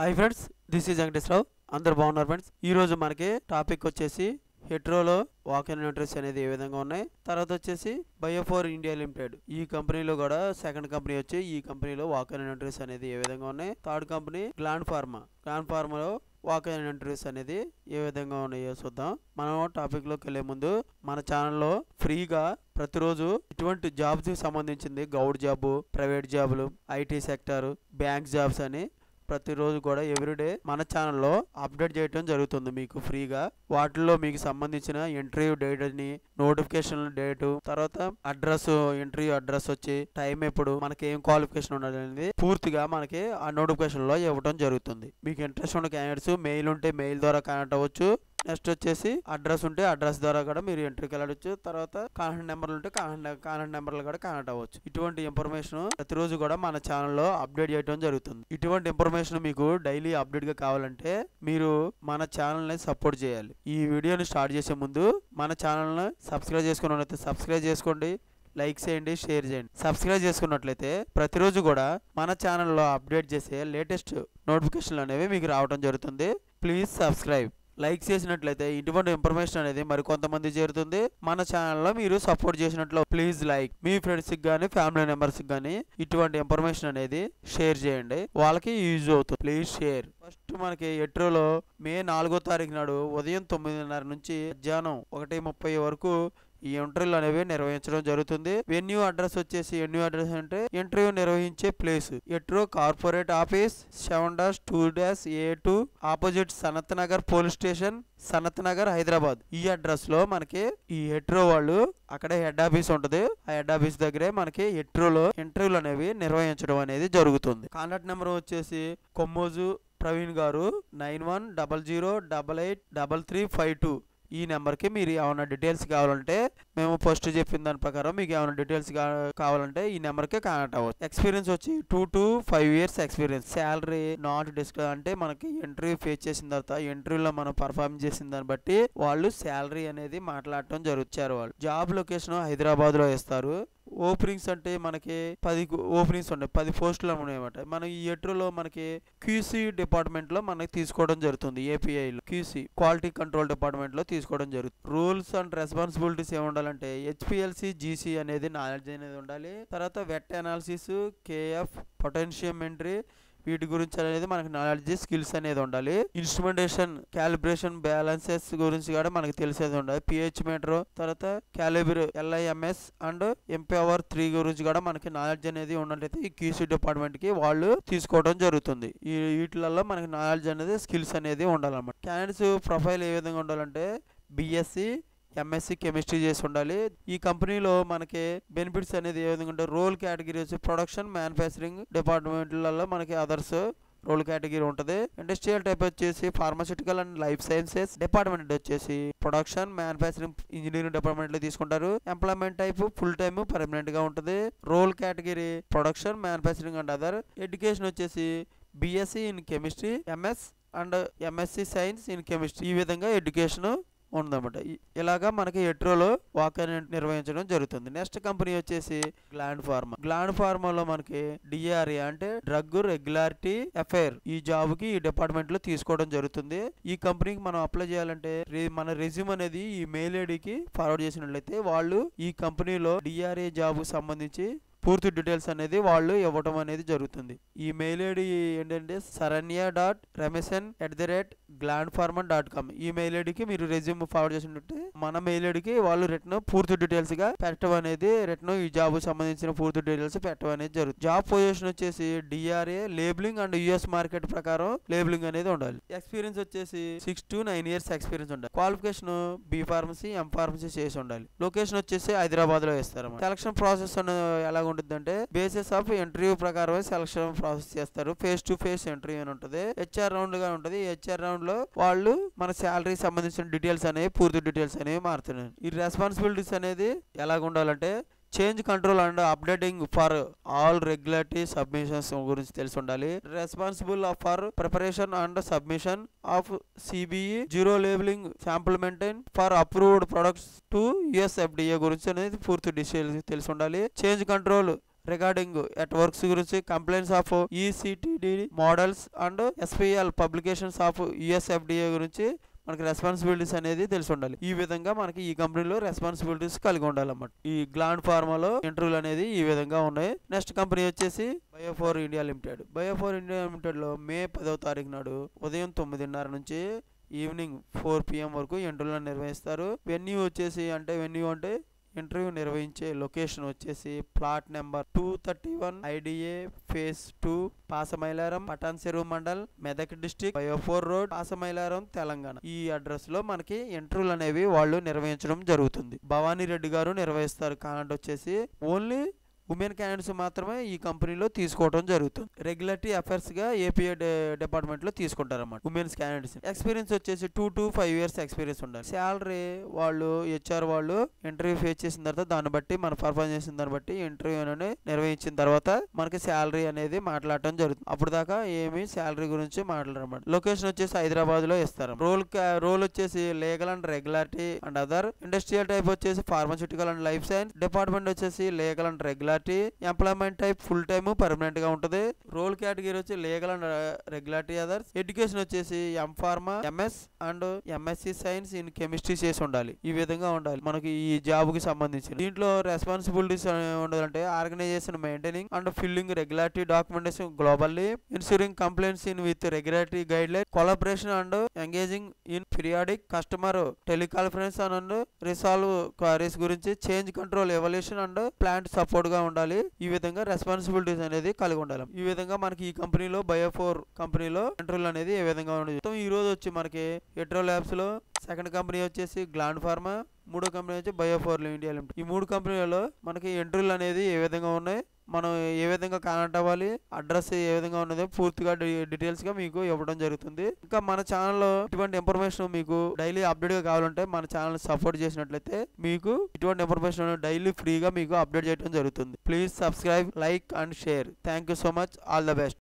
Hi friends, this is Venkateswara Rao. అందరు బాగున్నారు friends. ఈ రోజు మనకి టాపిక్ వచ్చేసి హెట్రోలో వాక్ ఇన్ ఎంట్రీస్ అనేది ఏ విధంగా ఉన్నాయి, తర్వాత వచ్చేసి బయోఫోర్ ఇండియా లిమిటెడ్ ఈ కంపెనీలో కూడా సెకండ్ కంపెనీ వచ్చి ఈ కంపెనీలో వాక్ ఇన్ ఎంట్రీస్ అనేది ఏ విధంగా ఉన్నాయి, థర్డ్ కంపెనీ గ్లాండ్ ఫార్మాలో వాక్ ఇన్ ఎంట్రీస్ అనేది ఏ విధంగా ఉన్నాయో చూద్దాం. మనం టాపిక్ లోకి వెళ్లే ముందు మన ఛానల్లో ఫ్రీగా ప్రతిరోజు ఇటువంటి జాబ్స్ కి సంబంధించింది గౌడ్ జాబ్, ప్రైవేట్ జాబులు, ఐటీ సెక్టర్, బ్యాంక్ జాబ్స్ అని ప్రతిరోజు కూడా ఎవ్రీడే మన ఛానల్లో అప్డేట్ చేయడం జరుగుతుంది మీకు ఫ్రీగా. వాటిల్లో మీకు సంబంధించిన ఇంటర్వ్యూ డేట్ అని, నోటిఫికేషన్ డేటు, తర్వాత అడ్రస్, ఇంటర్వ్యూ అడ్రస్ వచ్చి టైం ఎప్పుడు, మనకి ఏం క్వాలిఫికేషన్ ఉండాలి అనేది పూర్తిగా మనకి ఆ నోటిఫికేషన్ లో ఇవ్వడం జరుగుతుంది. మీకు ఇంట్రెస్ట్ ఉన్న క్యాండిడేట్స్ మెయిల్ ఉంటే మెయిల్ ద్వారా కనెక్ట్ అవ్వచ్చు. నెక్స్ట్ వచ్చేసి అడ్రస్ ఉంటే అడ్రస్ ద్వారా కూడా మీరు ఎంట్రీకి వెళ్ళవచ్చు. తర్వాత కాంటాక్ట్ నెంబర్లు ఉంటే కాంటాక్ట్ నెంబర్లు కూడా కనెక్ట్ అవ్వచ్చు. ఇటువంటి ఇన్ఫర్మేషన్ ప్రతిరోజు కూడా మన ఛానల్లో అప్డేట్ చేయడం జరుగుతుంది. ఇటువంటి ఇన్ఫర్మేషన్ మీకు డైలీ అప్డేట్ గా కావాలంటే మీరు మన ఛానల్ ని సపోర్ట్ చేయాలి. ఈ వీడియోని స్టార్ట్ చేసే ముందు మన ఛానల్ ని సబ్స్క్రైబ్ చేసుకున్నట్లయితే సబ్స్క్రైబ్ చేసుకోండి, లైక్ చేయండి, షేర్ చేయండి. సబ్స్క్రైబ్ చేసుకున్నట్లయితే ప్రతిరోజు కూడా మన ఛానల్లో అప్డేట్ చేసే లేటెస్ట్ నోటిఫికేషన్లు అనేవి మీకు రావడం జరుగుతుంది. Please subscribe. లైక్ చేసినట్లయితే ఇటువంటి ఇన్ఫర్మేషన్ అనేది మరి కొంతమంది చేరుతుంది. మన ఛానల్లో మీరు సపోర్ట్ చేసినట్లు ప్లీజ్ లైక్. మీ ఫ్రెండ్స్ కి కానీ ఫ్యామిలీ మెంబర్స్ కి కానీ ఇటువంటి ఇన్ఫర్మేషన్ అనేది షేర్ చేయండి, వాళ్ళకి యూజ్ అవుతుంది. Please share. ఫస్ట్ మనకి ఎట్రోలో మే 4వ తారీఖు నాడు ఉదయం 9:30 నుంచి మధ్యాహ్నం 1:30 వరకు ఈ ఇంటర్వ్యూలు అనేవి నిర్వహించడం జరుగుతుంది. వెన్యూ అడ్రస్ వచ్చేసి, వెన్యూ అడ్రస్ అంటే ఇంటర్వ్యూ నిర్వహించే ప్లేస్ ఎట్రో corporate office 7-2-A2 opposite Sanath Nagar police station, Sanath Nagar, Hyderabad. ఈ అడ్రస్ లో మనకి ఈ ఎట్రో వాళ్ళు అక్కడే హెడ్ ఆఫీస్ ఉంటది. ఆ హెడ్ ఆఫీస్ దగ్గరే మనకి ఎట్రోలో ఇంటర్వ్యూలు అనేవి నిర్వహించడం అనేది జరుగుతుంది. కాంటాక్ట్ నెంబర్ వచ్చేసి కొమ్మోజు ప్రవీణ్ గారు 9100883352. ఈ నెంబర్కి మీరు ఏమైనా డీటెయిల్స్ కావాలంటే, మేము ఫస్ట్ చెప్పిన దాని ప్రకారం మీకు ఏమైనా డీటెయిల్స్ కావాలంటే ఈ నెంబర్కి కాంటాక్ట్ అవ్వచ్చు. ఎక్స్పీరియన్స్ వచ్చి 2 to 5 years experience. Salary not discuss అంటే మనకి ఇంటర్వ్యూ ఫేస్ చేసిన తర్వాత ఇంటర్వ్యూలో మనం పర్ఫార్మ్ చేసిన దాన్ని బట్టి వాళ్ళు శాలరీ అనేది మాట్లాడటం జరుగుతారు. వాళ్ళు జాబ్ లొకేషన్ హైదరాబాద్ లో ఇస్తారు. ఓపెనింగ్స్ అంటే మనకి 10 ఓపెనింగ్స్ ఉన్నాయి, 10 పోస్టులు ఉన్నాయన్నమాట. మనం ఈ ఎట్రోలో మనకి క్యూసీ డిపార్ట్మెంట్ లో మనకి తీసుకోవడం జరుగుతుంది. ఏపీఐ లో క్యూసీ క్వాలిటీ కంట్రోల్ డిపార్ట్మెంట్ లో తీసుకోవడం జరుగుతుంది. రూల్స్ అండ్ రెస్పాన్సిబిలిటీస్ ఏమి ఉండాలంటే హెచ్పిఎల్సి, జీసీ అనేది నాలెడ్జ్ అనేది ఉండాలి. తర్వాత వెట్ అనాలిసిస్, కేఎఫ్, పొటెన్షియోమెట్రీ వీటి గురించి అనేది మనకి నాలెడ్జ్, స్కిల్స్ అనేది ఉండాలి. ఇన్స్ట్రుమెంటేషన్, క్యాలిబ్రేషన్, బ్యాలెన్సెస్ గురించి కూడా మనకి తెలిసేది ఉండాలి. పిహెచ్ మీటర్, తర్వాత క్యాలిబ్రే, LIMS అండ్ ఎంపవర్ 3 గురించి కూడా మనకి నాలెడ్జ్ అనేది ఉన్నట్లయితే ఈ క్యూసీ డిపార్ట్మెంట్ కి వాళ్ళు తీసుకోవడం జరుగుతుంది. ఈ వీటిలలో మనకి నాలెడ్జ్ అనేది, స్కిల్స్ అనేది ఉండాలన్నమాట. క్యాండిడేట్స్ ప్రొఫైల్ ఏ విధంగా ఉండాలంటే BSc, MSc కెమిస్ట్రీ చేసి ఉండాలి. ఈ కంపెనీలో మనకి బెనిఫిట్స్ అనేది ఏ విధంగా ఉంటాయి, రోల్ కేటగిరీ వచ్చి ప్రొడక్షన్, మ్యానుఫ్యాక్చరింగ్ డిపార్ట్మెంట్లలో మనకి అదర్స్ రోల్ కేటగిరీ ఉంటుంది. ఇండస్ట్రియల్ టైప్ వచ్చేసి pharmaceutical and life sciences department వచ్చేసి ప్రొడక్షన్, మ్యానుఫ్యాక్చరింగ్, ఇంజనీరింగ్ డిపార్ట్మెంట్ లో తీసుకుంటారు. Employment type full time permanent గా ఉంటుంది. Role category production, manufacturing and other. Education వచ్చేసి BSc in chemistry, MS and MSc science in chemistry. ఈ విధంగా education ఉందన్నమాట. ఇలాగా మనకి ఎట్రోలో వాక్ ఇన్ నిర్వహించడం జరుగుతుంది. నెక్స్ట్ కంపెనీ వచ్చేసి గ్లాండ్ ఫార్మాలో మనకి DRA అంటే డ్రగ్ రెగ్యులారిటీ అఫైర్ ఈ జాబ్ కి ఈ డిపార్ట్మెంట్ లో తీసుకోవడం జరుగుతుంది. ఈ కంపెనీకి మనం అప్లై చేయాలంటే మన రెజ్యూమ్ అనేది ఈ మెయిల్ ఐడికి ఫార్వర్డ్ చేసినట్లయితే వాళ్ళు ఈ కంపెనీలో DRA జాబ్ కు సంబంధించి పూర్తి డీటెయిల్స్ అనేది వాళ్ళు ఇవ్వటం అనేది జరుగుతుంది. ఈ మెయిల్ ఐడి ఏంటంటే saranya.remason@glandpharma.com. ఈ మెయిల్ ఐడికి మీరు రెజ్యూమ్ ఫార్వర్డ్ చేసినట్టు మన మెయిల్ ఐడికి వాళ్ళు రిటర్న్ పూర్తి డీటెయిల్స్ గా పెట్టడం అనేది, రిటర్న్ ఈ జాబ్ సంబంధించిన పూర్తి డీటెయిల్స్ పెట్టడం అనేది జరుగుతుంది. జాబ్ పొజిషన్ వచ్చేసి DRA labelling and US market ప్రకారం లేబులింగ్ అనేది ఉండాలి. ఎక్స్పీరియన్స్ వచ్చేసి 6 to 9 years ఎక్స్పీరియన్స్ ఉండాలి. Qualification B Pharmacy, M Pharmacy చేసి ఉండాలి. లొకేషన్ వచ్చేసి హైదరాబాద్ లో ఇస్తారు. సెలక్షన్ ప్రాసెస్ ఎలా ఉంటుందంటే బేసిస్ ఆఫ్ ఇంటర్వ్యూ ప్రకారమే సెలక్షన్ ప్రాసెస్ చేస్తారు. ఫేస్ టు ఫేస్ ఇంటర్వ్యూ అని ఉంటుంది. HR రౌండ్ గా ఉంటుంది. HR రౌండ్ లో వాళ్ళు మన శాలరీ సంబంధించిన డీటెయిల్స్ అనేవి, పూర్తి డీటెయిల్స్ అనేవి మారుతున్నాయి. ఈ రెస్పాన్సిబిలిటీస్ అనేది ఎలాగ ఉండాలంటే change control and updating for all regulatory submissions గురించి తెలిసి ఉండాలి. Responsible for preparation and submission of CBE zero labelling sample maintain for approved products to US FDA గురించి అనేది పూర్తి డీటెయిల్స్ తెలిసి ఉండాలి. Change control regarding artworks గురించి, complaints of eCTD models and SPL publications of USFDA గురించి మనకి responsibilities అనేది తెలిసి ఉండాలి. ఈ విధంగా మనకి ఈ కంపెనీలో రెస్పాన్సిబిలిటీస్ కలిగి ఉండాలన్నమాట. ఈ గ్లాండ్ ఫార్మాలో ఇంటర్వ్యూలు అనేది ఈ విధంగా ఉన్నాయి. నెక్స్ట్ కంపెనీ వచ్చేసి Biophore India limited. Biophore India limited లో మే 10వ తారీఖు నాడు ఉదయం 9:30 నుంచి ఈవినింగ్ 4 PM వరకు ఇంటర్వ్యూలు నిర్వహిస్తారు. వెన్యూ వచ్చేసి వెన్యూ అంటే ఇంటర్వ్యూ నిర్వహించే లొకేషన్ వచ్చేసి plot number 231 IDA phase 2 Pashamylaram, Patancheru mandal, Medak district, Biophore road, Pashamylaram, Telangana. ఈ అడ్రస్ లో మనకి ఇంటర్వ్యూలు అనేవి వాళ్ళు నిర్వహించడం జరుగుతుంది. భవానీ రెడ్డి గారు నిర్వహిస్తారు. కాంటాక్ట్ వచ్చేసి ఓన్లీ ఉమెన్ క్యాండిడేట్స్ మాత్రమే ఈ కంపెనీలో తీసుకోవడం జరుగుతుంది. రెగ్యులేటరీ అఫైర్స్ గా ఏపీఏ డిపార్ట్మెంట్ లో తీసుకుంటారు అన్నమాట ఉమెన్స్ క్యాండిడేట్స్. ఎక్స్పీరియన్స్ వచ్చేసి 2 to 5 years ఎక్స్పీరియన్స్ ఉండాలి. శాలరీ వాళ్ళు హెచ్ఆర్ వాళ్ళు ఇంటర్వ్యూ ఫేస్ చేసిన తర్వాత దాన్ని బట్టి మన పర్ఫార్మ్ చేసిన దాన్ని బట్టి ఇంటర్వ్యూ అనేది నిర్వహించిన తర్వాత మనకి శాలరీ అనేది మాట్లాడటం జరుగుతుంది. అప్పుడు దాకా ఏమి శాలరీ గురించి మాట్లాడమాట. లొకేషన్ వచ్చేసి హైదరాబాద్ లో ఇస్తారు. రోల్ వచ్చేసి legal and regularity and other. Industrial type వచ్చేసి pharmaceutical and life science. Department వచ్చేసి legal and regularity. Employment type full time permanent గా ఉంటుంది. రోల్ కేటగిరీ వచ్చి legal and regularity others. Education వచ్చేసి M Pharma, MS and MSc science in chemistry చేసి ఉండాలి. ఈ విధంగా ఉండాలి మనకి ఈ జాబ్ కి సంబంధించి. దీంట్లో రెస్పాన్సిబిలిటీస్ ఉండదంటే organisation maintaining and filling regularity documentation globally, insuring complaints in with regularity guideline, collaboration and engaging in periodic customer teleconference and resolve queries గురించి, change control evaluation and plant support గా ఉండాలి. ఈ విధంగా responsibilities అనేది కలిగి ఉండాలి. ఈ విధంగా మనకి ఈ కంపెనీలో బయోఫోర్ కంపెనీలో ఇంటర్వ్యూలు అనేది ఏ విధంగా ఉండదు. ఈ రోజు వచ్చి మనకి హెట్రో ల్యాబ్స్ లో సెకండ్ కంపెనీ వచ్చేసి గ్లాండ్ ఫార్మా, మూడో కంపెనీ వచ్చి బయోఫోర్ ఇండియా లిమిటెడ్. ఈ 3 కంపెనీలలో మనకి ఇంటర్వ్యూలు అనేది ఏ విధంగా ఉన్నాయి, మనం ఏ విధంగా కాంటాక్ట్ అవ్వాలి, అడ్రస్ ఏ విధంగా ఉన్నది పూర్తిగా డీటెయిల్స్ గా మీకు ఇవ్వడం జరుగుతుంది. ఇంకా మన ఛానల్లో ఇటువంటి ఇన్ఫర్మేషన్ మీకు డైలీ అప్డేట్ గా కావాలంటే మన ఛానల్ సపోర్ట్ చేసినట్లయితే మీకు ఇటువంటి ఇన్ఫర్మేషన్ డైలీ ఫ్రీగా మీకు అప్డేట్ చేయడం జరుగుతుంది. Please subscribe, like and share. Thank you so much. All the best.